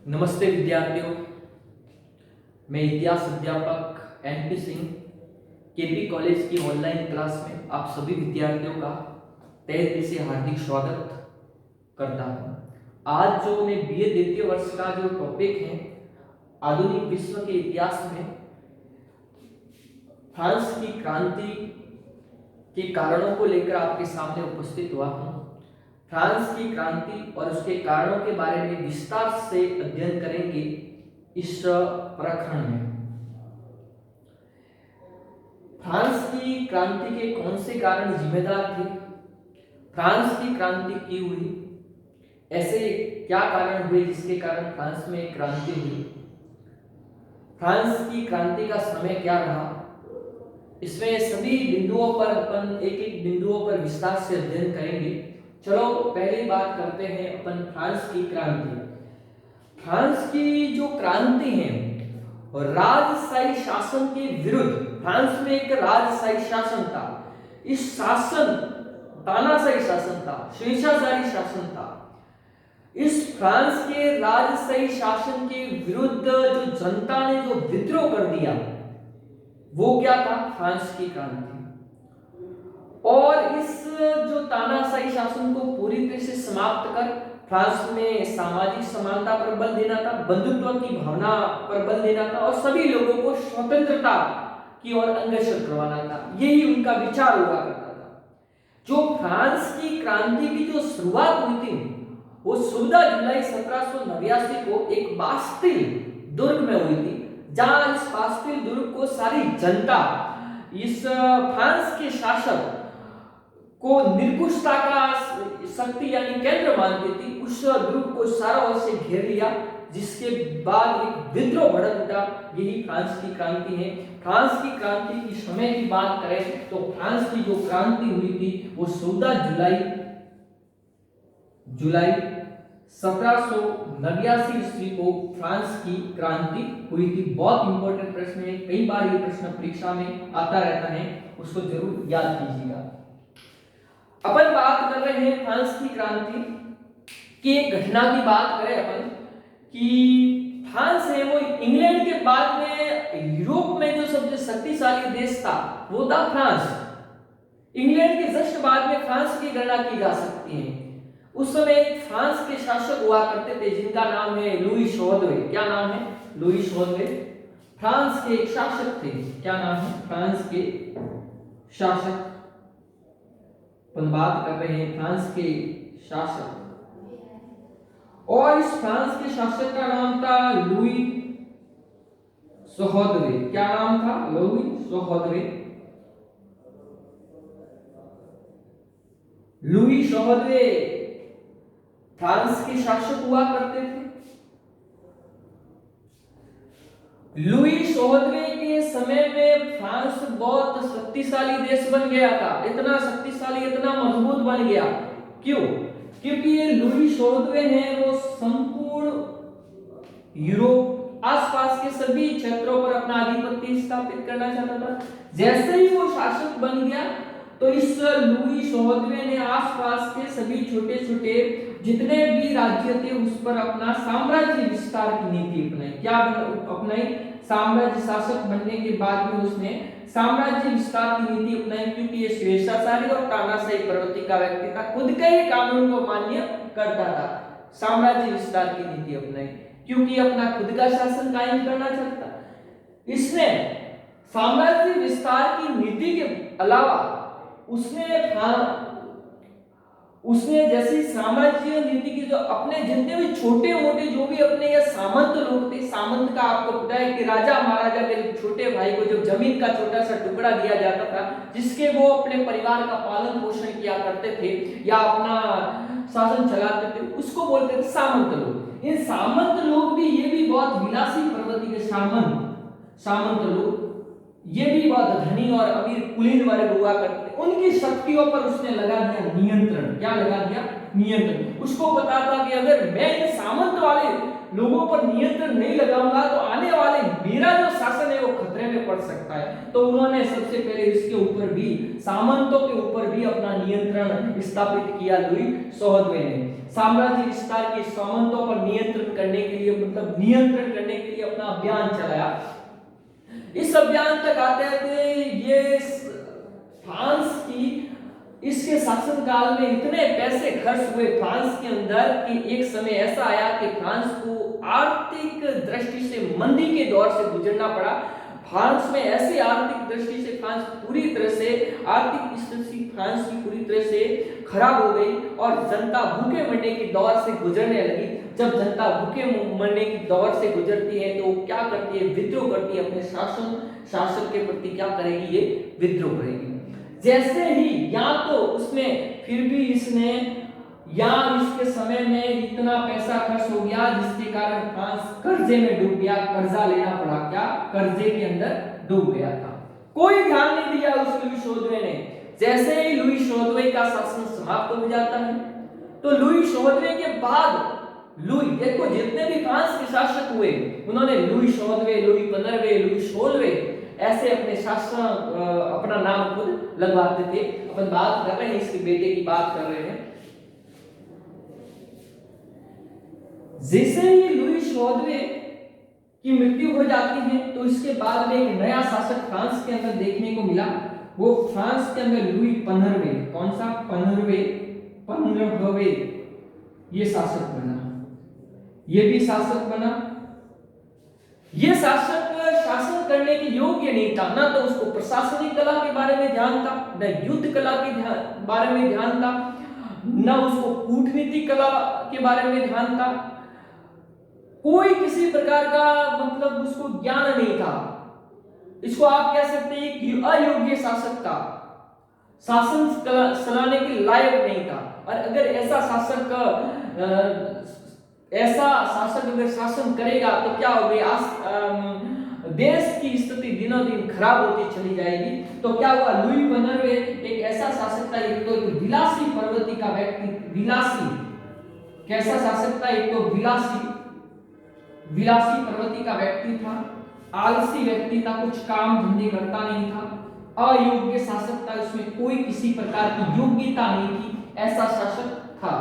नमस्ते विद्यार्थियों, मैं इतिहास अध्यापक एनपी सिंह केपी कॉलेज की ऑनलाइन क्लास में आप सभी विद्यार्थियों का तहे दिल से हार्दिक स्वागत करता हूं। आज जो मैं बीए द्वितीय वर्ष का जो टॉपिक है आधुनिक विश्व के इतिहास में फ्रांस की क्रांति के कारणों को लेकर आपके सामने उपस्थित हुआ हूं। फ्रांस की क्रांति और उसके कारणों के बारे में विस्तार से अध्ययन करेंगे इस प्रकरण में। फ्रांस की क्रांति के कौन से कारण जिम्मेदार थे? फ्रांस की क्रांति क्यों हुई? ऐसे क्या कारण हुए जिसके कारण फ्रांस में क्रांति हुई? फ्रांस की क्रांति का समय क्या रहा? इसमें सभी बिंदुओं पर अपन एक बिंदुओं पर विस्तार से अध्ययन करेंगे। चलो पहली बात करते हैं अपन फ्रांस की क्रांति। फ्रांस की जो क्रांति है और राजशाही शासन के विरुद्ध, फ्रांस में एक राजशाही शासन था। इस शासन तानाशाही शासन था, स्वेच्छाचारी शासन था। इस फ्रांस के राजशाही शासन के विरुद्ध जो जनता ने जो विद्रोह कर दिया वो क्या था? फ्रांस की क्रांति। और इस जो तानाशाही शासन को पूरी तरह से समाप्त कर फ्रांस में सामाजिक समानता पर बल देना था, बंधुत्व की भावना पर बल देना था और सभी लोगों को स्वतंत्रता की ओर अग्रसर करवाना था। यही उनका विचार हुआ करता था। जो फ्रांस की क्रांति की जो शुरुआत हुई थी वो 14 जुलाई 1789 को एक बास्तिल दुर्ग में हुई थी, जहां इस बास्तिल दुर्ग को सारी जनता इस फ्रांस के शासक को निर्कुशता का शक्ति यानी केंद्र मानती थी। उस दुर्ग को सारा ओर से घेर लिया, जिसके बाद एक विद्रोह भड़क उठा। यही फ्रांस की क्रांति है। फ्रांस की क्रांति की समय की बात करें तो फ्रांस की जो क्रांति हुई थी वो 14 जुलाई 1789 ईस्वी को फ्रांस की क्रांति हुई थी। बहुत इंपॉर्टेंट प्रश्न है, कई बार ये प्रश्न परीक्षा में आता रहता है, उसको जरूर याद कीजिएगा। अपन बात कर रहे हैं फ्रांस की क्रांति की एक घटना की बात करें अपन कि फ्रांस है वो इंग्लैंड के बाद में यूरोप में जो सबसे शक्तिशाली देश था वो था फ्रांस। इंग्लैंड के जस्ट बाद में फ्रांस की गणना की जा सकती है। उस समय फ्रांस के शासक हुआ करते थे जिनका नाम है लुई 14वें। क्या नाम है? लुई 14वें फ्रांस के एक शासक थे। क्या नाम है? फ्रांस के शासक। अपन बात कर रहे हैं फ्रांस के शासक, और इस फ्रांस के शासक का नाम था लुई 14वें। क्या नाम था? लुई 14वें। लुई 14वें फ्रांस के शासक हुआ करते थे। लुई 14वें के समय में फ्रांस बहुत शक्तिशाली देश बन गया था। इतना शक्तिशाली, इतना मजबूत बन गया। क्यों? क्योंकि ये लुई 14वें हैं वो संपूर्ण यूरोप आसपास के सभी क्षेत्रों पर अपना आधिपत्य स्थापित करना चाहता था। जैसे ही वो शासक बन गया तो इस लुई 14वें ने आसपास के सभी छोटे छोटे जितने भी राज्य थे उस पर अपना साम्राज्य विस्तार की नीति अपनाई। क्या अपनाई? साम्राज्य शासक बनने के बाद में उसने साम्राज्य विस्तार की नीति अपनाई, क्योंकि ये स्वेच्छाचारी और तानाशाही प्रवृत्ति का व्यक्ति था, खुद के ही कानून को मान्य करता था। साम्राज्य विस्तार की नीति अपनाई क्योंकि अपना खुद का शासन कायम करना चाहता। इसने साम्राज्य विस्तार की नीति के अलावा उसने जैसी साम्राज्य नीति की जो अपने जितने भी छोटे मोटे जो भी अपने ये सामंत लोग थे, सामंत का आपको पता है कि राजा महाराजा के छोटे भाई को जब जमीन का छोटा सा टुकड़ा दिया जाता था जिसके वो अपने परिवार का पालन पोषण किया करते थे या अपना शासन चलाते थे, उसको बोलते थे सामंत लोग। इन सामंत लोग भी ये भी बहुत विलासी प्रवृत्ति के सामंत लोग ये भी बहुत धनी और अमीर कुलीन वर्ग हुआ करते। उनकी शक्तियों पर उसने लगा दिया नियंत्रण। क्या लगा दिया? नियंत्रण। उसको पता था कि अगर मैं इन सामंत वाले लोगों पर नियंत्रण नहीं लगाऊंगा तो आने वाले मेरा जो शासन है वो खतरे में पड़ सकता है। तो उन्होंने सबसे पहले इसके ऊपर भी, सामंतों के ऊपर भी अपना नियंत्रण स्थापित किया लुई 14वें ने। साम्राज्य विस्तार के सामंतों पर नियंत्रण करने के लिए, मतलब नियंत्रण करने के लिए अपना अभियान चलाया। इस अभियान तक आते थे ये फ्रांस की, इसके शासनकाल में इतने पैसे खर्च हुए फ्रांस के अंदर कि एक समय ऐसा आया कि फ्रांस को आर्थिक दृष्टि से मंदी के दौर से गुजरना पड़ा। फ्रांस में ऐसी आर्थिक दृष्टि से फ्रांस पूरी तरह से, आर्थिक स्थिति फ्रांस की पूरी तरह से खराब हो गई और जनता भूखे मरने के दौर से गुजरने लगी। जब जनता भूखे मरने के दौर से गुजरती है तो वो क्या करती है, विद्रोह करती है अपने शासक के प्रति। क्या करेगी, ये विद्रोह करेगी। जैसे ही या तो उसमें फिर भी इसने, या इसके समय में इतना पैसा खर्च हो गया जिसके कारण फ्रांस कर्जे में डूब गया, कर्जा लेना पड़ा, क्या कर्जे के अंदर डूब गया था। कोई ध्यान नहीं दिया उस लुई 14वें ने। जैसे ही लुई 14वें का शासन समाप्त हो जाता है तो लुई 14वें के बाद लुई, देखो जितने भी फ्रांस के शासक हुए उन्होंने लुई 14वें, लुई 15वें, लुई 16वें ऐसे अपने शासन अपना नाम खुद लगवाते थे। अपन बात कर रहे हैं, इसके बेटे की बात कर रहे हैं। जैसे ही लुई 14वें की मृत्यु हो जाती है तो इसके बाद में एक नया शासक फ्रांस के अंदर देखने को मिला। वो फ्रांस के अंदर लुई 15वें, कौन सा, 15वें ये शासक बना। ये भी शासक बना। ये शासक शासन करने के योग्य नहीं था, ना तो उसको प्रशासनिक कला के बारे में ध्यान था, न युद्ध कला के बारे में ध्यान था, न उसको कूटनीतिक कला के बारे में ध्यान था। कोई किसी प्रकार का मतलब उसको ज्ञान नहीं था। इसको आप कह सकते हैं कि अयोग्य शासक था, शासन चलाने के लायक नहीं था। और अगर ऐसा शासक अगर शासन करेगा तो क्या होगा, देश की स्थिति दिनों दिन खराब होती चली जाएगी। तो क्या हुआ, लुई 15वें एक ऐसा शासक था, एक तो विलासी प्रवृत्ति का व्यक्ति, विलासी कैसा शासक था, एक तो विलासी प्रवृत्ति का व्यक्ति था, आलसी व्यक्ति था, कुछ काम धंधे करता नहीं था, अयोग्य शासक था, उसमें कोई किसी प्रकार की योग्यता नहीं थी, ऐसा शासक था।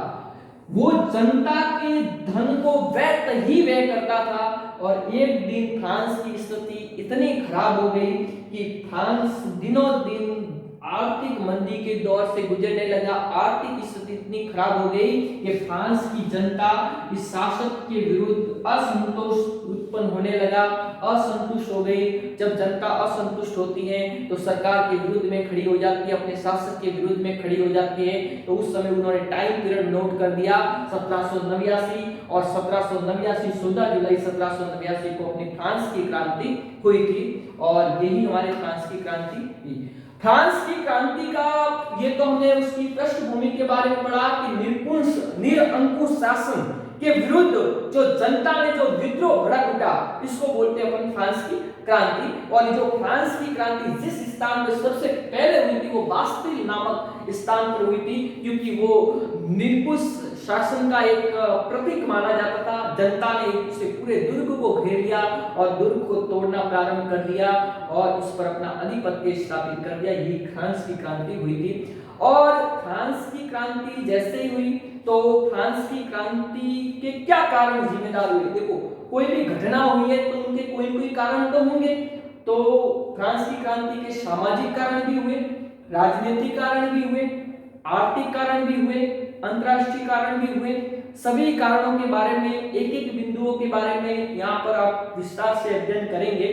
वो जनता के धन को व्यय करता था। और एक दिन फ्रांस की स्थिति इतनी खराब हो गई कि फ्रांस दिनों दिन आर्थिक मंदी के दौर से गुजरने लगा। आर्थिक स्थिति इतनी खराब हो गई कि फ्रांस की जनता इस शासक के विरुद्ध असंतोष उत्पन्न होने लगा, असंतुष्ट हो गई। जब जनता असंतुष्ट होती है तो सरकार के विरुद्ध में खड़ी हो जाती है, अपने शासक के विरुद्ध में खड़ी हो जाती है। तो उस समय उन्होंने टाइम पीरियड नोट कर दिया 1789 और 1789 14 जुलाई 1789 को अपनी फ्रांस की क्रांति हुई थी। और यही हमारे फ्रांस की क्रांति थी। फ्रांस की क्रांति का ये तो हमने उसकी पृष्ठभूमि के बारे में पढ़ा कि निरंकुश शासन के विरुद्ध जो जनता ने जो विद्रोह भड़क उठा, इसको बोलते हैं अपन फ्रांस की क्रांति। और जो फ्रांस की क्रांति जिस स्थान पर सबसे पहले हुई थी वो बास्तिल नामक स्थान पर हुई थी, क्योंकि वो निरंकुश शासन का एक प्रतीक माना जाता था। जनता ने उसे पूरे दुर्ग को घेर लिया और दुर्ग को तोड़ना प्रारंभ कर दिया और उस पर अपना आधिपत्य स्थापित कर दिया। यही फ्रांस की क्रांति हुई थी। और फ्रांस की क्रांति जैसे ही हुई तो फ्रांस की क्रांति के क्या कारण जिम्मेदार हुए। देखो कोई भी घटना हुई है तो उनके कोई कोई कारण तो होंगे। तो फ्रांस की क्रांति के सामाजिक कारण भी हुए, राजनीतिक कारण भी हुए, आर्थिक कारण भी हुए, अंतरराष्ट्रीय कारण भी हुए। सभी कारणों के बारे में, एक एक बिंदुओं के बारे में यहाँ पर आप विस्तार से अध्ययन करेंगे।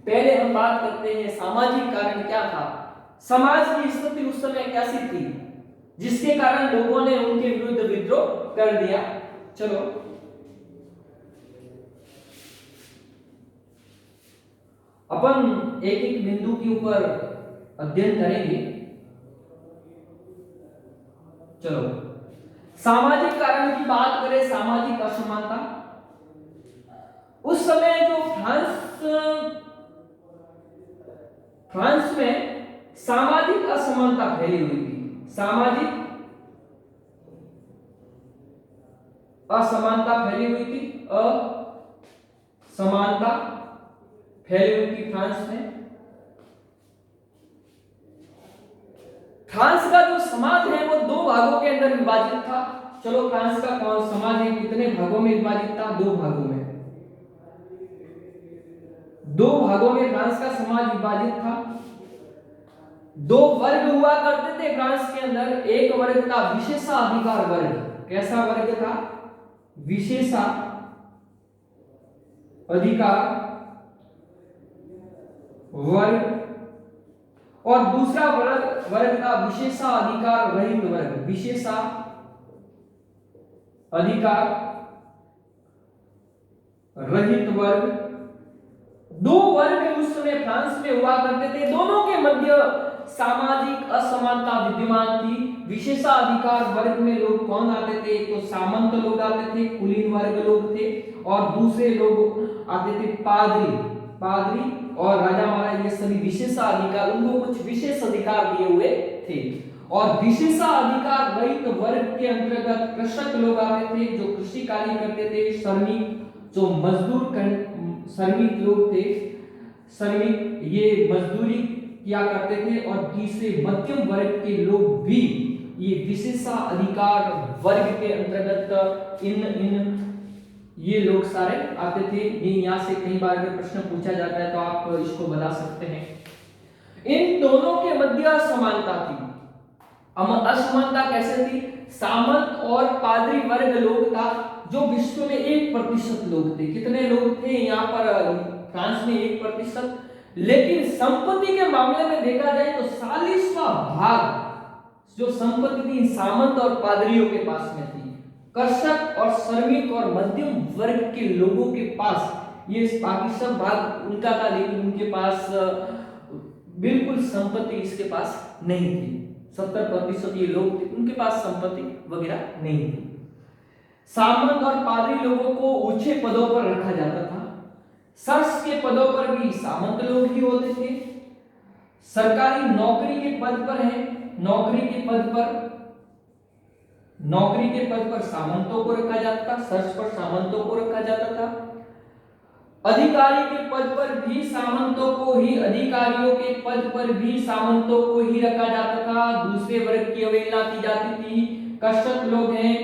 पहले हम बात करते हैं सामाजिक कारण क्या था। समाज की स्थिति उस समय कैसी थी जिसके कारण लोगों ने उनके विरुद्ध विद्रोह कर दिया। चलो अपन एक एक बिंदु के ऊपर अध्ययन करेंगे। चलो सामाजिक कारण की बात करें, सामाजिक असमानता। उस समय जो फ्रांस में सामाजिक असमानता फैली हुई थी। सामाजिक असमानता फैली हुई थी। असमानता फैली हुई थी फ्रांस में। फ्रांस का जो समाज है वो दो भागों के अंदर विभाजित था। चलो फ्रांस का समाज है कितने भागों में विभाजित था? दो भागों में। दो भागों में फ्रांस का समाज विभाजित था। दो वर्ग हुआ करते थे फ्रांस के अंदर। एक वर्ग था विशेषाधिकार वर्ग। कैसा वर्ग था? विशेषाधिकार वर्ग। और दूसरा वर्ग था विशेषाधिकार रहित वर्ग। विशेषाधिकार रहित वर्ग। दो वर्ग उस समय फ्रांस में हुआ करते थे। दोनों के मध्य सामाजिक असमानता विद्यमान थी। विशेषाधिकार वर्ग में लोग कौन आते थे? एक तो सामंत लोग आते थे, कुलीन वर्ग लोग थे, और दूसरे लोग आते थे पादरी और राजा महाराज। ये सभी विशेषाधिकार, उनको कुछ विशेष अधिकार दिए हुए थे। और विशेषाधिकार रहित वर्ग के अंतर्गत कृषक लोग आते थे, जो कृषि कार्य करते थे, श्रमिक, जो श्रमिक लोग थे, श्रमिक ये मजदूरी किया करते थे। और तीसरे मध्यम वर्ग के लोग भी ये विशेषाधिकार वर्ग के अंतर्गत इन ये लोग सारे आते थे। ये यहाँ से कई बार अगर प्रश्न पूछा जाता है तो आप इसको बता सकते हैं। इन दोनों के मध्य असमानता थी। असमानता कैसे थी? सामंत और पादरी वर्ग लोग था जो विश्व में 1% लोग थे। कितने लोग थे यहाँ पर फ्रांस में? 1%। लेकिन संपत्ति के मामले में देखा जाए तो 40वां भाग जो संपत्ति थी सामंत और पादरियों के पास में थी। कृषक और श्रमिक और मध्यम वर्ग के लोगों के पास ये बाकी सब भाग उनका था, लेकिन उनके पास बिल्कुल संपत्ति इसके पास नहीं थी। 70% ये लोग थे, उनके पास संपत्ति वगैरह नहीं थी। सामंत और पादरी लोगों को ऊंचे पदों पर रखा जाता था। सर्स के पदों पर भी सामंत लोग ही होते थे। सरकारी नौकरी के पद पर हैं, नौकरी के पद पर सामंतों को रखा जाता था, सर्च पर सामंतों को रखा जाता था। अधिकारी के पद पर भी सामंतों को ही, अधिकारियों के पद पर भी सामंतों को ही रखा जाता था। दूसरे वर्ग की अवहेलना की जाती थी। कृषक लोग हैं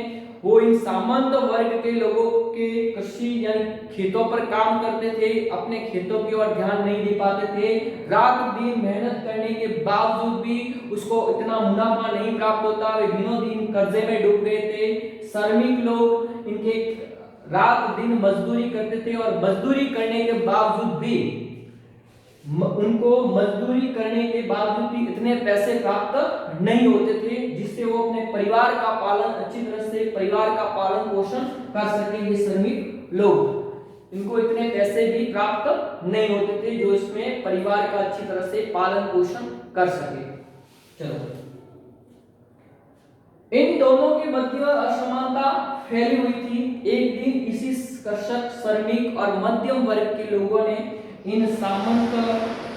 वो इन सामंत वर्ग के लोगों के कृषि यानी खेतों पर काम करते थे, अपने खेतों की ओर ध्यान नहीं दे पाते थे। रात दिन मेहनत करने के बावजूद भी उसको इतना मुनाफा नहीं प्राप्त होता, वे दिनों दिन कर्जे में डूब गए थे। श्रमिक लोग इनके रात दिन मजदूरी करते थे और मजदूरी करने के बावजूद भी इतने पैसे प्राप्त नहीं होते थे जिससे वो अपने परिवार का अच्छी तरह से पालन पोषण कर सके। ये श्रमिक लोग, इनको इतने पैसे भी प्राप्त नहीं होते थे जो इसमें परिवार का अच्छी तरह से पालन पोषण कर सके। चलो, इन दोनों के मध्य असमानता फैली हुई थी। एक दिन इसी कृषक, श्रमिक और मध्यम वर्ग के लोगों ने इन सामंत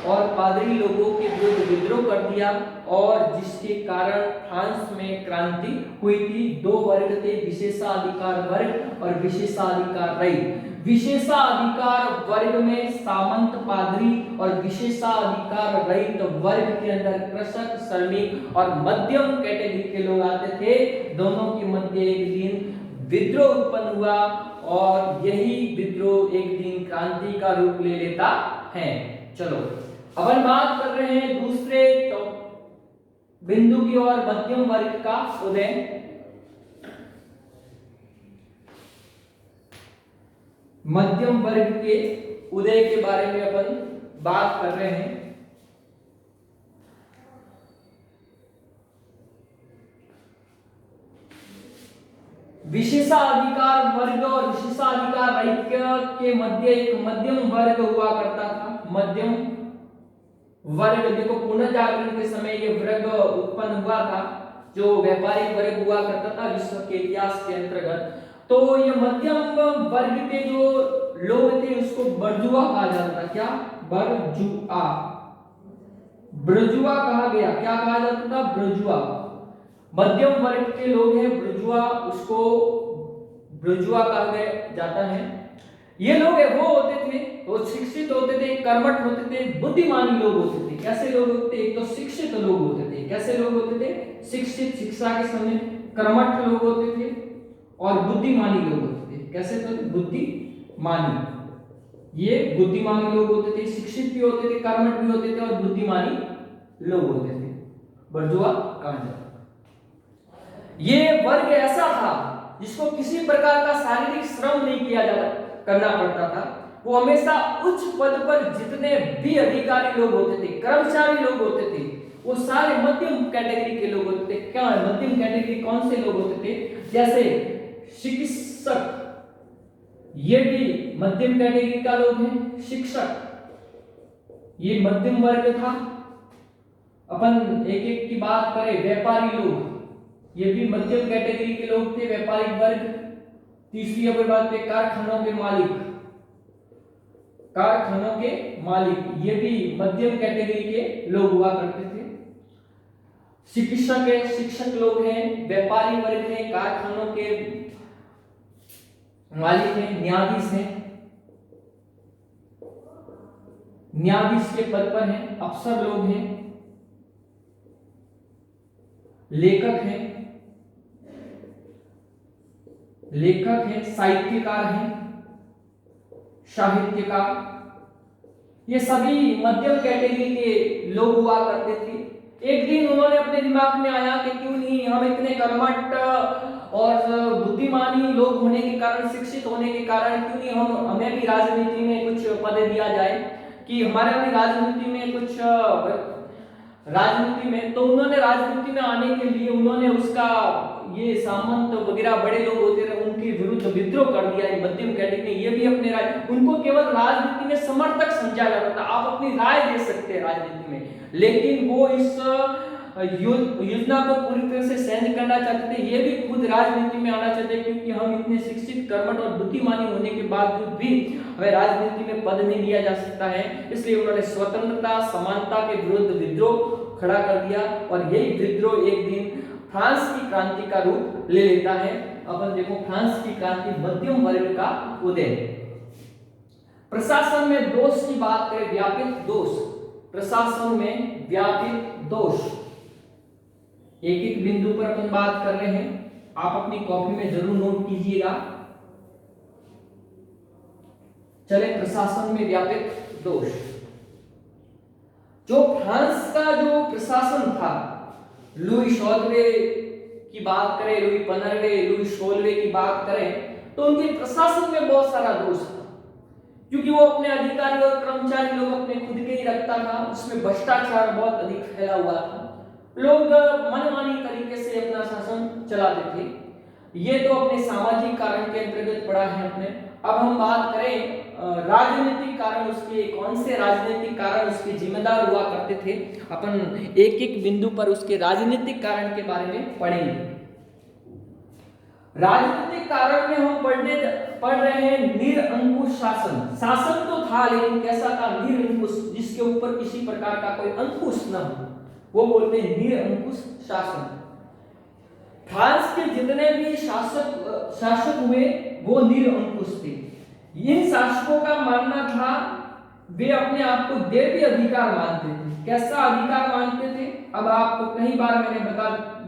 और पादरी लोगों के विरुद्ध विद्रोह कर दिया और जिसके कारण फ्रांस में क्रांति हुई थी। दो वर्ग थे, विशेषाधिकार वर्ग और विशेषाधिकार रहित। विशेषाधिकार वर्ग में सामंत, पादरी और विशेषाधिकार रहित वर्ग के अंदर कृषक, श्रमिक और मध्यम कैटेगरी के लोग आते थे। दोनों के मध्य एक दिन विद्रोह उत्पन्न हुआ और यही विद्रोह एक दिन क्रांति का रूप ले लेता है। चलो, अब हम बात कर रहे हैं दूसरे बिंदु की ओर, मध्यम वर्ग का उदय। मध्यम वर्ग के उदय के बारे में अपन बात कर रहे हैं। विशेषाधिकार वर्ग और विशेषाधिकार रहित के मध्य एक मध्यम वर्ग हुआ करता था। मध्यम वर्ग, देखो पुनर्जागरण के समय ये वर्ग उत्पन्न हुआ था, जो व्यापारिक वर्ग हुआ करता था विश्व के इतिहास के अंतर्गत। तो ये मध्यम वर्ग के जो लोग थे उसको बर्जुआ कहा जाता था। क्या? ब्रजुआ कहा गया। क्या कहा जाता था? ब्रजुआ। मध्यम वर्ग के लोग हैं ब्रजुआ, उसको बुर्जुआ कहा गया जाता है। ये लोग वो होते थे, वो शिक्षित होते थे, कर्मठ होते थे, बुद्धिमानी लोग होते थे। कैसे लोग होते थे? एक तो शिक्षित लोग होते थे। कैसे लोग होते थे? शिक्षित, शिक्षा के समय कर्मठ लोग होते थे और बुद्धिमानी लोग होते थे। कैसे? तो बुद्धिमानी, ये बुद्धिमानी लोग होते थे, शिक्षित भी होते थे, कर्मठ भी होते थे और बुद्धिमानी लोग होते थे। बुर्जुआ कहा जाता है। ये वर्ग ऐसा था जिसको किसी प्रकार का शारीरिक श्रम नहीं किया जाता करना पड़ता था। वो हमेशा उच्च पद पर जितने भी अधिकारी लोग होते थे, कर्मचारी लोग होते थे, वो सारे मध्यम कैटेगरी के लोग होते थे। क्या मध्यम कैटेगरी कौन से लोग होते थे? जैसे चिकित्सक, ये भी मध्यम कैटेगरी का लोग हैं। शिक्षक, ये मध्यम वर्ग था। अपन एक एक की बात करें, व्यापारी लोग, ये भी मध्यम कैटेगरी के लोग थे, व्यापारिक वर्ग। तीसरी अगर बात पे कारखानों के मालिक, कारखानों के मालिक, ये भी मध्यम कैटेगरी के लोग हुआ करते थे। चिकित्सक है, शिक्षक लोग हैं, व्यापारी वर्ग है, कारखानों के मालिक हैं, न्यायाधीश हैं, न्यायाधीश के पद पर हैं, अफसर लोग हैं, लेखक हैं, लेखक हैं, साहित्यकार हैं, साहित्यकार, ये सभी मध्यम कैटेगरी के लोग हुआ करते थे। एक दिन उन्होंने अपने दिमाग में आया कि क्यों नहीं हम इतने कर्मठ और बुद्धिमानी लोग होने के कारण, शिक्षित होने के कारण, क्यों नहीं हमें भी राजनीति में कुछ पद दिया जाए, कि हमारे भी राजनीति में कुछ राजनीति में। तो उन्होंने राजनीति में आने के लिए उन्होंने उसका ये सामंत वगैरह बड़े लोग होते रहे, उनके विरुद्ध विद्रोह कर दिया। ये मध्यम कैटेगरी, ये भी अपने उनको केवल राजनीति में समर्थक समझा जाता था। आप अपनी राय दे सकते हैं राजनीति में, लेकिन वो इस योजना को पूरी तरह से सहन करना चाहते थे। ये भी खुद राजनीति में आना चाहते, क्योंकि हम इतने शिक्षित, कर्मठ और बुद्धिमानी होने के बावजूद भी हमें राजनीति में पद नहीं दिया जा सकता है। इसलिए उन्होंने स्वतंत्रता, समानता के विरुद्ध विद्रोह खड़ा कर दिया और यही विद्रोह एक दिन फ्रांस की क्रांति का रूप ले लेता है। अपन देखो, फ्रांस की क्रांति, मध्यम वर्ग का उदय। प्रशासन में दोष की बात करें, व्यापित दोष, प्रशासन में व्यापित दोष, एक एक बिंदु पर अपन बात कर रहे हैं, आप अपनी कॉपी में जरूर नोट कीजिएगा। चले, प्रशासन में व्यापित दोष। जो फ्रांस का जो प्रशासन था, लुई 14वें की बात करें, लुई 15वें, लुई 16वें की बात करें, तो उनके प्रशासन में बहुत सारा दोष था, क्योंकि वो अपने अधिकारी और कर्मचारी लोग अपने खुद के ही रखता था। उसमें भ्रष्टाचार बहुत अधिक फैला हुआ था, लोग मनमानी तरीके से अपना शासन चलाते थे। ये तो अपने सामाजिक कारण के अंतर्गत पड़ा है अपने। अब हम बात करें राजनीतिक कारण, उसके कौन से राजनीतिक कारण उसके जिम्मेदार हुआ करते थे। अपन एक एक बिंदु पर उसके राजनीतिक कारण के बारे में पढ़ेंगे। राजनीतिक कारण में हम पढ़ रहे हैं निरंकुश शासन। शासन तो था, लेकिन कैसा था? निरंकुश, जिसके ऊपर किसी प्रकार का कोई अंकुश न हो, वो बोलते हैं निरंकुश शासन। फ्रांस के जितने भी शासक हुए वो निरंकुश थे। इन शासकों का मानना था, वे अपने आप को देवी अधिकार मानते थे। कैसा अधिकार मानते थे? अब आपको कई बार मैंने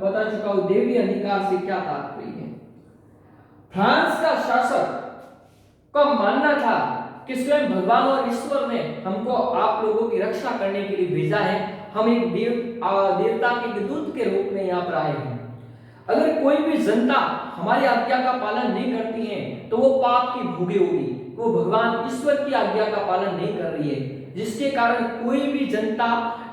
बता चुका हूं देवी अधिकार से क्या तात्पर्य है। फ्रांस का शासक का मानना था कि स्वयं भगवान और ईश्वर ने हमको आप लोगों की रक्षा करने के लिए भेजा है, हम एक देवता के दूत के रूप में यहाँ पर आए हैं। अगर कोई भी जनता हमारी आज्ञा का पालन नहीं करती है तो वो पाप की भोगी होगी, वो भगवान ईश्वर की आज्ञा का पालन नहीं कर रही है, जिसके कारण कोई भी जनता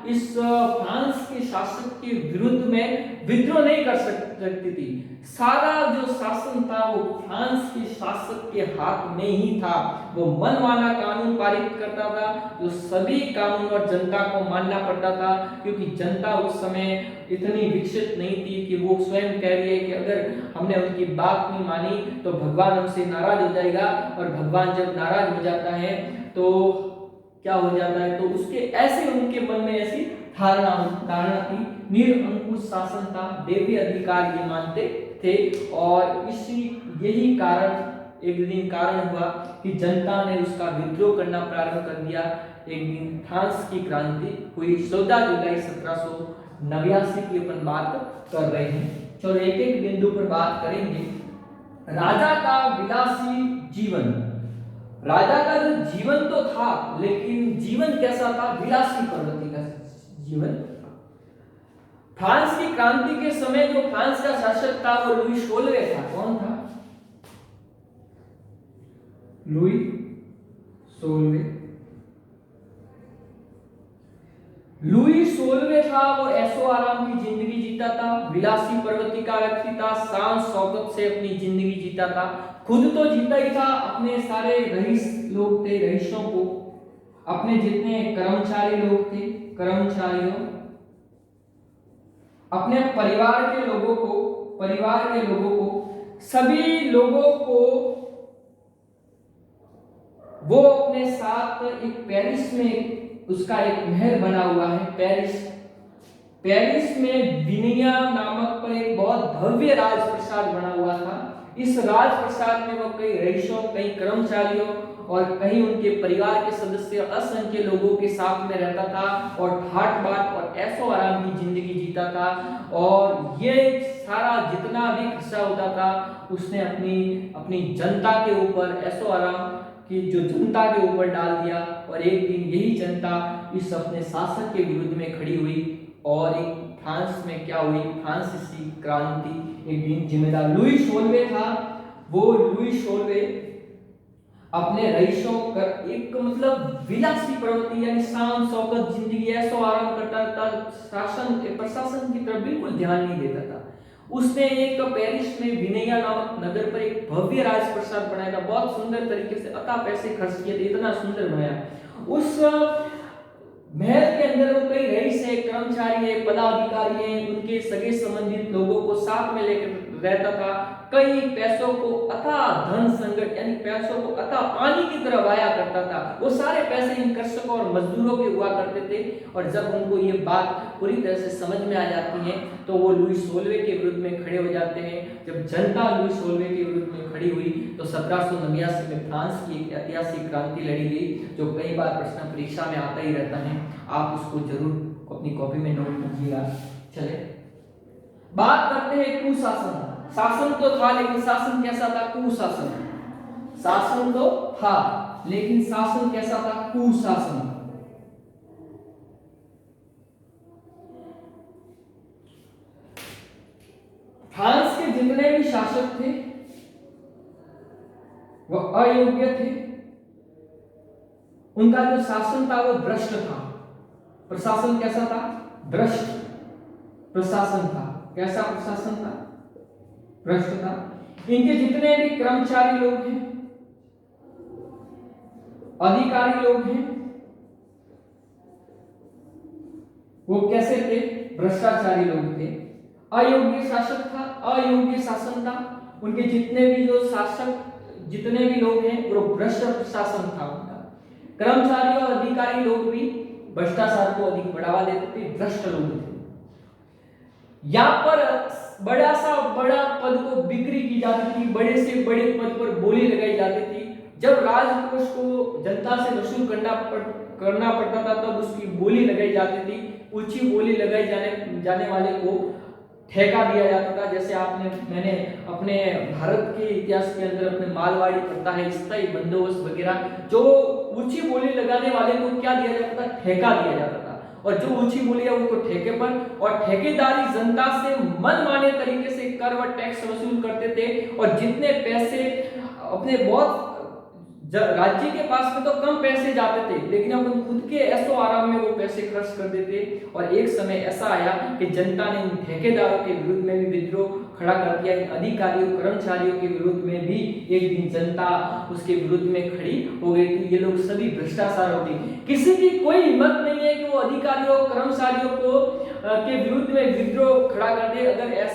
इस फ्रांस के शासक के विरुद्ध में विद्रोह नहीं कर सकती थी। सारा जो शासन था वो फ्रांस के शासक के हाथ में ही था। वो मनमाना कानून पारित करता था, जो सभी कानून और जनता को मानना पड़ता था, क्योंकि जनता उस समय इतनी विकसित नहीं थी कि वो स्वयं कह रही है कि अगर हमने उनकी बात नहीं मानी तो भगवान हमसे नाराज हो जाएगा, और भगवान जब नाराज हो जाता है तो क्या हो जाता है, तो उसके ऐसे उनके मन में ऐसी धारणा थी। निरंकुश शासन था, देवी अधिकार ये मानते थे और इसी यही कारण एक दिन कारण हुआ कि जनता ने उसका विद्रोह करना प्रारंभ कर दिया। एक दिन फ्रांस की क्रांति हुई 14 जुलाई 1789 की अपन बात कर रहे हैं। चलो एक एक बिंदु पर बात करेंगे। राजा का विलासी जीवन। राजा का जो जीवन तो था, लेकिन जीवन कैसा था? विलासी प्रवृत्ति का जीवन। फ्रांस की क्रांति के समय जो फ्रांस का शासक था वो लुई 16 था। कौन था? लुई 16। लुई 16 था। वो ऐशो आराम की जिंदगी जीता था, विलासी प्रवृत्ति का व्यक्ति था, शान शौकत से अपनी जिंदगी जीता था। खुद तो जीता ही था, अपने सारे रईस लोग थे, रईसों को, अपने जितने कर्मचारी लोग थे, कर्मचारियों, अपने परिवार के लोगों को, सभी लोगों को वो अपने साथ एक पेरिस में उसका एक महल बना हुआ है। पेरिस में विनिया नामक पर एक बहुत भव्य राजप्रसाद बना हुआ था। इस राजप्रसाद में वो कई रईसों, कई कर्मचारियों और कई उनके परिवार के सदस्य, असंख्य लोगों के साथ में रहता था और ठाट बाट और ऐशो आराम की जिंदगी जीता था। और ये सारा जितना भी खर्चा होता था उसने अपनी जनता के ऊपर, ऐशो आराम की जो जनता के ऊपर डाल दिया। और एक दिन यही जनता इस अपने शासक के विरुद्ध में खड़ी हुई और एक फ्रांस में क्या हुई? फ्रांसीसी क्रांति एक दिन जिम्मेदार लुई 16 था। वो लुई 16 अपने रईसों कर एक मतलब विलासी प्रवृत्ति यानी शान शौकत जिंदगी, ऐशो आराम करता था, प्रशासन की तरफ बिल्कुल ध्यान नहीं देता था। उसने एक पेरिस में विनया नामक नगर पर एक भव्य राजप्रसाद बनाया था, बहुत सुंदर तरीके से, अथाह पैसे खर्च किए थे, इतना सुंदर बनाया। उस महल के अंदर वो कई रईस है, कर्मचारी है, पदाधिकारी हैं, उनके सगे संबंधित लोगों को साथ में लेकर रहता था। कई पैसों को अथाह धन संकट यानी पैसों को अथाह पानी की तरह वाया करता था। वो सारे पैसे इन कृषकों और मजदूरों के हुआ करते थे। और जब उनको ये बात पूरी तरह से समझ में आ जाती है तो वो लुई 16 के विरुद्ध में खड़े हो जाते हैं। जब जनता लुई 16 के विरुद्ध में खड़ी हुई तो 1789 में फ्रांस की एक ऐतिहासिक क्रांति लड़ी गई, जो कई बार प्रश्न परीक्षा में आता ही रहता है। आप उसको जरूर अपनी कॉपी में नोट कीजिएगा। चले बात करते हैं कुशासन। शासन तो था लेकिन शासन कैसा था? कुशासन। शासन तो था लेकिन शासन कैसा था? कुशासन। फ्रांस के जितने भी शासक थे वो अयोग्य थे। उनका जो शासन था वो भ्रष्ट था। प्रशासन कैसा था? भ्रष्ट प्रशासन था। कैसा प्रशासन था? भ्रष्ट था। इनके जितने भी कर्मचारी लोग हैं, अधिकारी लोग हैं, वो कैसे थे? भ्रष्टाचारी लोग थे। अयोग्य शासक था, अयोग्य शासन था। उनके जितने भी जो शासक, जितने भी लोग हैं वो भ्रष्ट प्रशासन था उनका। कर्मचारी और अधिकारी लोग भी भ्रष्टाचार को अधिक बढ़ावा देते थे, भ्रष्ट लोग थे। यहाँ पर बड़ा सा बड़ा पद को बिक्री की जाती थी, बड़े से बड़े पद पर बोली लगाई जाती थी। जब राजकोष को जनता से वसूल करना पड़ता था तब उसकी बोली लगाई जाती थी। ऊंची बोली लगाई जाने वाले को ठेका दिया जाता था। जैसे मैंने अपने भारत के इतिहास के अंदर अपने मालवाड़ी प्रथा है, स्थायी बंदोबस्त वगैरह, जो ऊंची बोली लगाने वाले को क्या दिया जाता था? ठेका दिया जाता था। और जो ऊंची बोली है उनको ठेके पर, और ठेकेदारी जनता से मनमाने तरीके से कर व टैक्स वसूल करते थे। और जितने पैसे अपने बहुत राज्य के पास में तो कम पैसे जाते थे, लेकिन अपन खुद के ऐशो आराम में वो पैसे खर्च कर देते। और एक समय ऐसा आया कि जनता ने इन ठेकेदारों के विरुद्ध में भी विद्रोह खड़ा कर दिया। इन अधिकारियों कर्मचारियों के विरुद्ध में भी एक दिन जनता उसके विरुद्ध में खड़ी हो गई थी। ये लोग सभी भ्रष्टाचार होते, किसी की कोई हिम्मत नहीं है कि वो अधिकारियों कर्मचारियों को के विरुद्ध में विद्रोह खड़ा कर दे।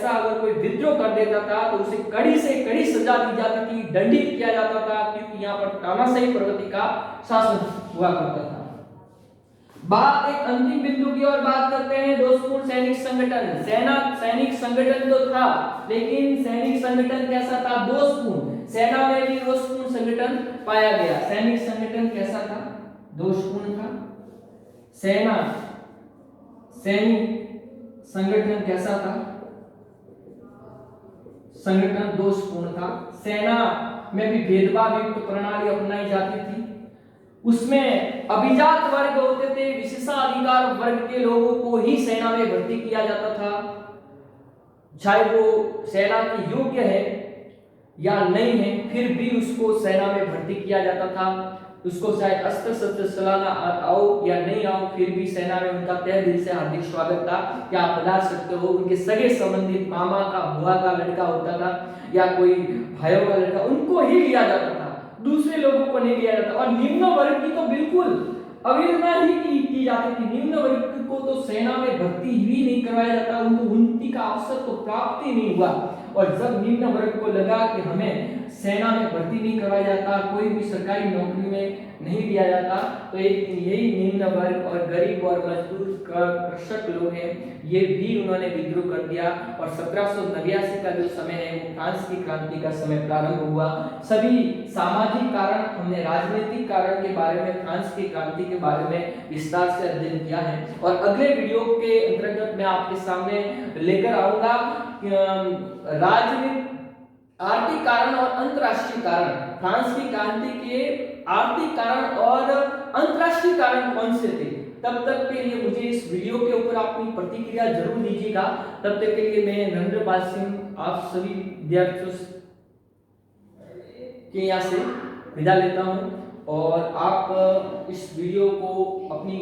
अगर कोई विद्रोह कर देता था तो उसे कड़ी से कड़ी सजा दी जाती थी, दंडित किया जाता था, क्योंकि यहाँ पर तानाशाही प्रवृत्ति का शासन हुआ करता था। बात एक अंतिम बिंदु की और बात करते हैं, दोस्तपूर्ण सैनिक संगठन। सैनिक संगठन तो था, लेकिन सैनिक संगठन कैसा था? दोषपूर्ण। सेना में भी दोषपूर्ण संगठन पाया गया। सैनिक संगठन कैसा था? दोषपूर्ण था। सेना सैनिक संगठन कैसा था? संगठन दोषपूर्ण था। सेना में भी भेदभाव युक्त प्रणाली अपनाई जाती थी। उसमें अभिजात वर्ग होते थे, विशेषाधिकार वर्ग के लोगों को ही सेना में भर्ती किया जाता था, चाहे वो सेना के योग्य है या नहीं है, फिर भी उसको सेना में भर्ती किया जाता था। उसको चाहे अस्त्र शस्त्र चलाना आओ या नहीं आओ, फिर भी सेना में उनका तहे दिल से हार्दिक स्वागत था कि आप पधार सकते हो। उनके सगे संबंधित मामा का, बुआ का लड़का होता था या कोई भाइयों का लड़का, उनको ही लिया जाता था, दूसरे लोगों को नहीं लिया जाता। और निम्न वर्ग की तो बिल्कुल अवहेलना ही की जाती थी। निम्न वर्ग को तो सेना में भर्ती ही नहीं करवाया जाता, उनको उन्नति का अवसर तो प्राप्त ही नहीं हुआ। और जब निम्न वर्ग को लगा कि हमें सेना में भर्ती नहीं करवाया जाता, कोई भी सरकारी नौकरी में नहीं लिया जाता, तो एक दिन यही निम्न वर्ग और गरीब और मजदूर कृषक लोग हैं, ये भी उन्होंने विद्रोह कर दिया। और 1789 का जो समय है वो फ्रांस की क्रांति का समय प्रारंभ हुआ। सभी सामाजिक कारण, हमने राजनीतिक कारण के बारे में, फ्रांस की क्रांति के बारे में विस्तार से अध्ययन किया है। और अगले वीडियो के अंतर्गत मैं आपके सामने लेकर आऊंगा राजनीतिक, आर्थिक कारण और अंतरराष्ट्रीय कारण, फ्रांस की क्रांति के आर्थिक कारण और अंतरराष्ट्रीय कारण कौन से थे। तब तक के लिए मुझे इस वीडियो के ऊपर अपनी प्रतिक्रिया जरूर दीजिएगा। तब तक के लिए मैं नरेंद्र पाल सिंह आप सभी विद्यार्थियों के यहाँ से विदा लेता हूँ, और आप इस वीडियो को अपनी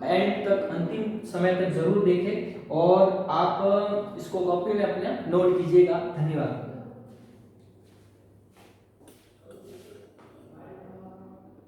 एंड तक, अंतिम समय तक जरूर देखें और आप इसको कॉपी में अपना नोट कीजिएगा। धन्यवाद।